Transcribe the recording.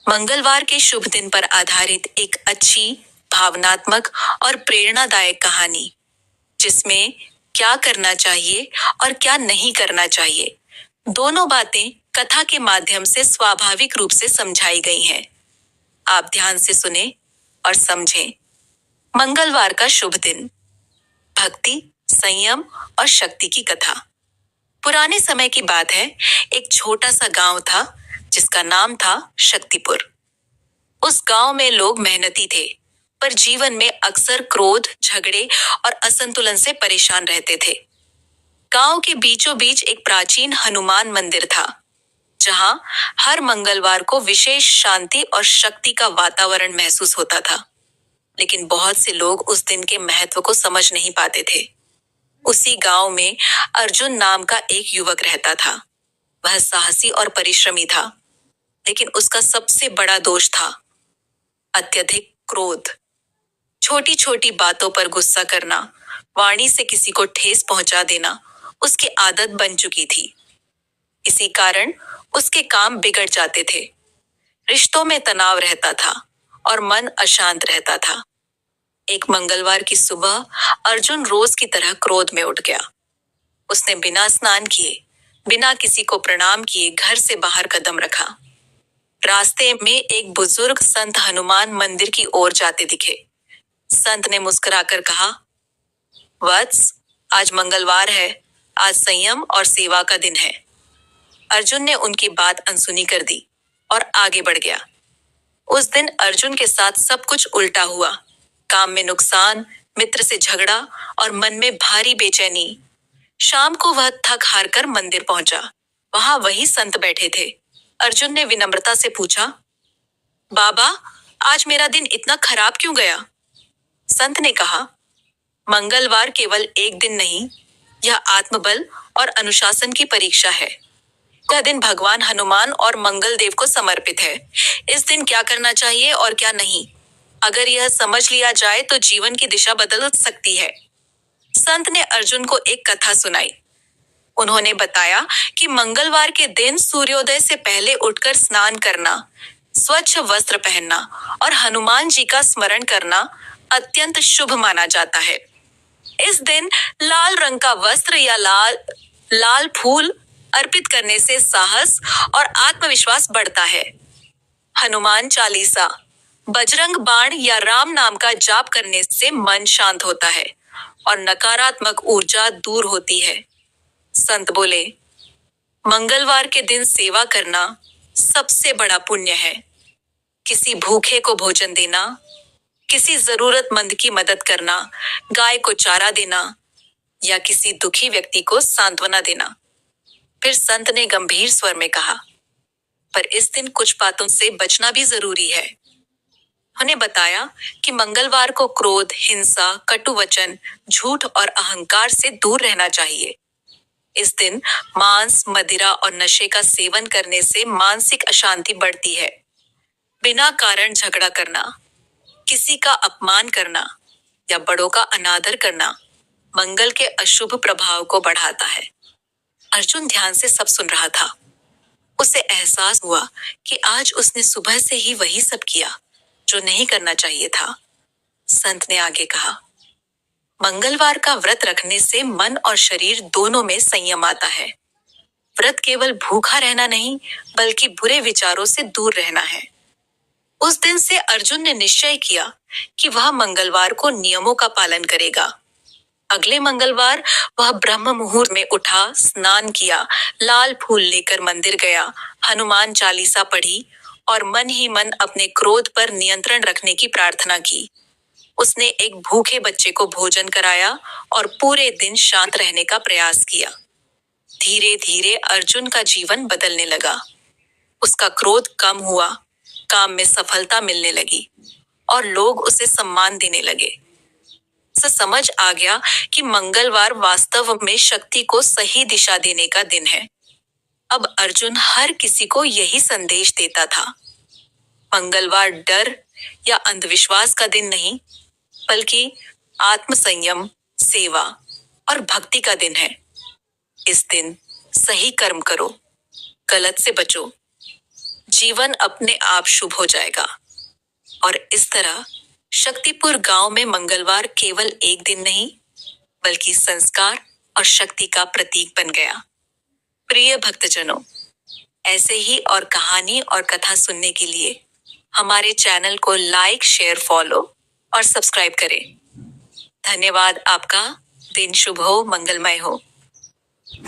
मंगलवार के शुभ दिन पर आधारित एक अच्छी, भावनात्मक और प्रेरणादायक कहानी, जिसमें क्या करना चाहिए और क्या नहीं करना चाहिए, दोनों बातें कथा के माध्यम से स्वाभाविक रूप से समझाई गई हैं। आप ध्यान से सुने और समझें। मंगलवार का शुभ दिन। भक्ति, संयम और शक्ति की कथा। पुराने समय की बात है, एक छोटा सा गांव था जिसका नाम था शक्तिपुर। उस गांव में लोग मेहनती थे, पर जीवन में अक्सर क्रोध, झगड़े और असंतुलन से परेशान रहते थे। गांव के बीचों बीच एक प्राचीन हनुमान मंदिर था, जहां हर मंगलवार को विशेष शांति और शक्ति का वातावरण महसूस होता था। लेकिन बहुत से लोग उस दिन के महत्व को समझ नहीं पाते थे। उसी गांव में अर्जुन नाम का एक युवक रहता था। वह साहसी और परिश्रमी था, लेकिन उसका सबसे बड़ा दोष था अत्यधिक क्रोध। छोटी छोटी बातों पर गुस्सा करना, वाणी से किसी को ठेस पहुंचा देना उसकी आदत बन चुकी थी। इसी कारण उसके काम बिगड़ जाते थे, रिश्तों में तनाव रहता था और मन अशांत रहता था। एक मंगलवार की सुबह अर्जुन रोज की तरह क्रोध में उठ गया। उसने बिना स्नान किए, बिना किसी को प्रणाम किए घर से बाहर कदम रखा। रास्ते में एक बुजुर्ग संत हनुमान मंदिर की ओर जाते दिखे। संत ने मुस्कुराकर कहा, वत्स, आज मंगलवार है, आज संयम और सेवा का दिन है। अर्जुन ने उनकी बात अनसुनी कर दी और आगे बढ़ गया। उस दिन अर्जुन के साथ सब कुछ उल्टा हुआ। काम में नुकसान, मित्र से झगड़ा और मन में भारी बेचैनी। शाम को वह थक हार कर मंदिर पहुंचा। वहां वही संत बैठे थे। अर्जुन ने विनम्रता से पूछा, बाबा, आज मेरा दिन इतना खराब क्यों गया? संत ने कहा, मंगलवार केवल एक दिन नहीं, यह आत्मबल और अनुशासन की परीक्षा है। यह दिन भगवान हनुमान और मंगल देव को समर्पित है। इस दिन क्या करना चाहिए और क्या नहीं, अगर यह समझ लिया जाए तो जीवन की दिशा बदल सकती है। संत ने अर्जुन को एक कथा सुनाई। उन्होंने बताया कि मंगलवार के दिन सूर्योदय से पहले उठकर स्नान करना, स्वच्छ वस्त्र पहनना और हनुमान जी का स्मरण करना अत्यंत शुभ माना जाता है। इस दिन लाल रंग का वस्त्र या लाल फूल अर्पित करने से साहस और आत्मविश्वास बढ़ता है। हनुमान चालीसा, बजरंग बाण या राम नाम का जाप करने से मन शांत होता है और नकारात्मक ऊर्जा दूर होती है। संत बोले, मंगलवार के दिन सेवा करना सबसे बड़ा पुण्य है। किसी भूखे को भोजन देना, किसी जरूरतमंद की मदद करना, गाय को चारा देना या किसी दुखी व्यक्ति को सांत्वना देना। फिर संत ने गंभीर स्वर में कहा, पर इस दिन कुछ बातों से बचना भी जरूरी है। उन्हें बताया कि मंगलवार को क्रोध, हिंसा, कटु वचन, झूठ और अहंकार से दूर रहना चाहिए। इस दिन मांस, मदिरा और नशे का सेवन करने से मानसिक अशांति बढ़ती है। बिना कारण झगड़ा करना, किसी का अपमान करना या बड़ों का अनादर करना मंगल के अशुभ प्रभाव को बढ़ाता है। अर्जुन ध्यान से सब सुन रहा था। उसे एहसास हुआ कि आज उसने सुबह से ही वही सब किया जो नहीं करना चाहिए था। संत ने आगे कहा, मंगलवार का व्रत रखने से मन और शरीर दोनों में संयम आता है। व्रत केवल भूखा रहना नहीं, बल्कि बुरे विचारों से दूर रहना है। उस दिन से अर्जुन ने निश्चय किया कि वह मंगलवार को नियमों का पालन करेगा। अगले मंगलवार वह ब्रह्म मुहूर्त में उठा, स्नान किया, लाल फूल लेकर मंदिर गया, हनुमान चालीसा पढ़ी और मन ही मन अपने क्रोध पर नियंत्रण रखने की प्रार्थना की। उसने एक भूखे बच्चे को भोजन कराया और पूरे दिन शांत रहने का प्रयास किया। धीरे धीरे अर्जुन का जीवन बदलने लगा। उसका क्रोध कम हुआ, काम में सफलता मिलने लगी और लोग उसे सम्मान देने लगे। उसे समझ आ गया कि मंगलवार वास्तव में शक्ति को सही दिशा देने का दिन है। अब अर्जुन हर किसी को यही संदेश देता था, मंगलवार डर या अंधविश्वास का दिन नहीं, बल्कि आत्मसंयम, सेवा और भक्ति का दिन है। इस दिन सही कर्म करो, गलत से बचो, जीवन अपने आप शुभ हो जाएगा। और इस तरह शक्तिपुर गांव में मंगलवार केवल एक दिन नहीं, बल्कि संस्कार और शक्ति का प्रतीक बन गया। प्रिय भक्तजनों, ऐसे ही और कहानी और कथा सुनने के लिए हमारे चैनल को लाइक, शेयर, फॉलो और सब्सक्राइब करें। धन्यवाद। आपका दिन शुभ हो, मंगलमय हो।